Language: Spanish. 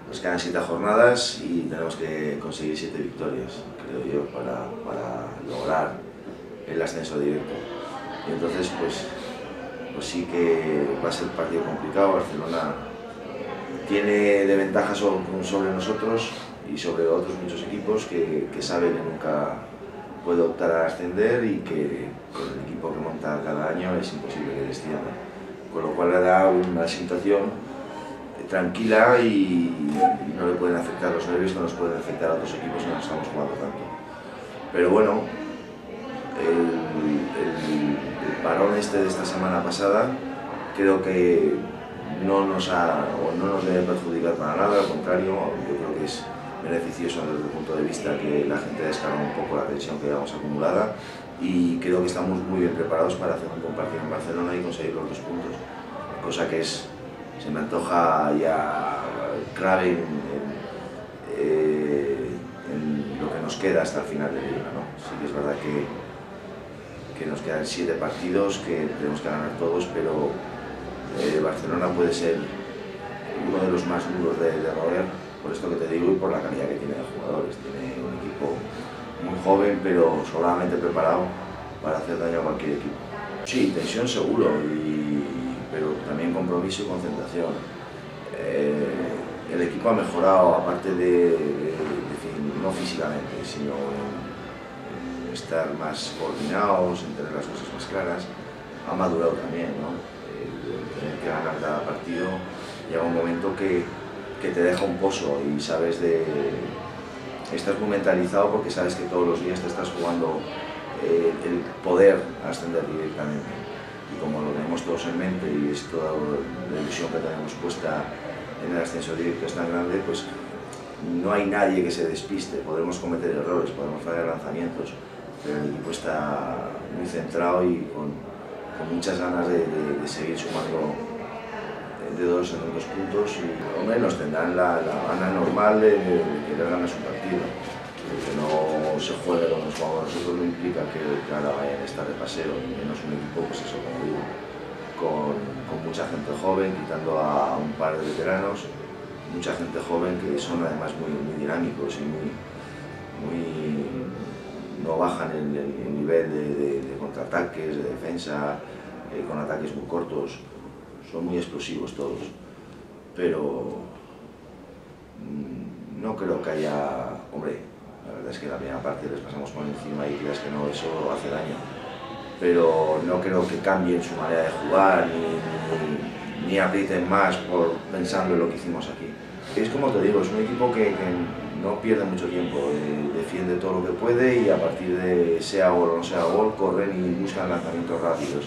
Nos quedan 7 jornadas y tenemos que conseguir 7 victorias, creo yo, para lograr el ascenso directo. Y entonces, pues sí que va a ser un partido complicado. Barcelona tiene de ventaja sobre nosotros y sobre otros muchos equipos que saben que nunca puede optar a ascender y que con el equipo que monta cada año es imposible que descienda. Con lo cual le da una situación tranquila y no le pueden afectar los nervios que nos pueden afectar a otros equipos que no estamos jugando tanto. Pero bueno, el parón de esta semana pasada creo que no nos debe perjudicar para nada, al contrario, yo creo que es beneficioso desde el punto de vista que la gente descarga un poco la tensión que llevamos acumulada y creo que estamos muy bien preparados para hacer un buen partido en Barcelona y conseguir los 2 puntos, cosa que se me antoja ya clave en lo que nos queda hasta el final de liga, ¿no? Sí que es verdad que nos quedan 7 partidos que tenemos que ganar todos, pero Barcelona puede ser uno de los más duros de roer, por esto que te digo y por la calidad que tiene de jugadores. Tiene un equipo muy joven pero sobradamente preparado para hacer daño a cualquier equipo. Sí, tensión seguro, pero también compromiso y concentración. El equipo ha mejorado, aparte no físicamente, sino en estar más coordinados, en tener las cosas más claras. Ha madurado también, ¿no? Tener que ganar cada partido llega un momento que te deja un pozo y estás muy mentalizado porque sabes que todos los días te estás jugando el poder ascender directamente. Y como lo tenemos todos en mente y es toda la ilusión que tenemos puesta en el ascenso directo es tan grande, pues no hay nadie que se despiste. Podremos cometer errores, podemos fallar lanzamientos, pero el equipo está muy centrado y con muchas ganas de seguir sumando dedos en los 2 puntos y hombre, nos tendrán la gana normal de querer ganar su partido. Que no se juegue con los jugadores nosotros no implica que ahora vayan a estar de paseo, y menos un equipo, pues eso, como digo, con mucha gente joven, quitando a un par de veteranos, mucha gente joven que son además muy dinámicos y no bajan el nivel de contraataques, de defensa, con ataques muy cortos. Son muy explosivos todos, pero no creo que haya... Hombre, la verdad es que la primera parte les pasamos por encima y creas que no, eso hace daño, pero no creo que cambien su manera de jugar ni aprieten más pensando en lo que hicimos aquí. Es como te digo, es un equipo que no pierde mucho tiempo, defiende todo lo que puede y a partir de sea gol o no sea gol, corren y buscan lanzamientos rápidos.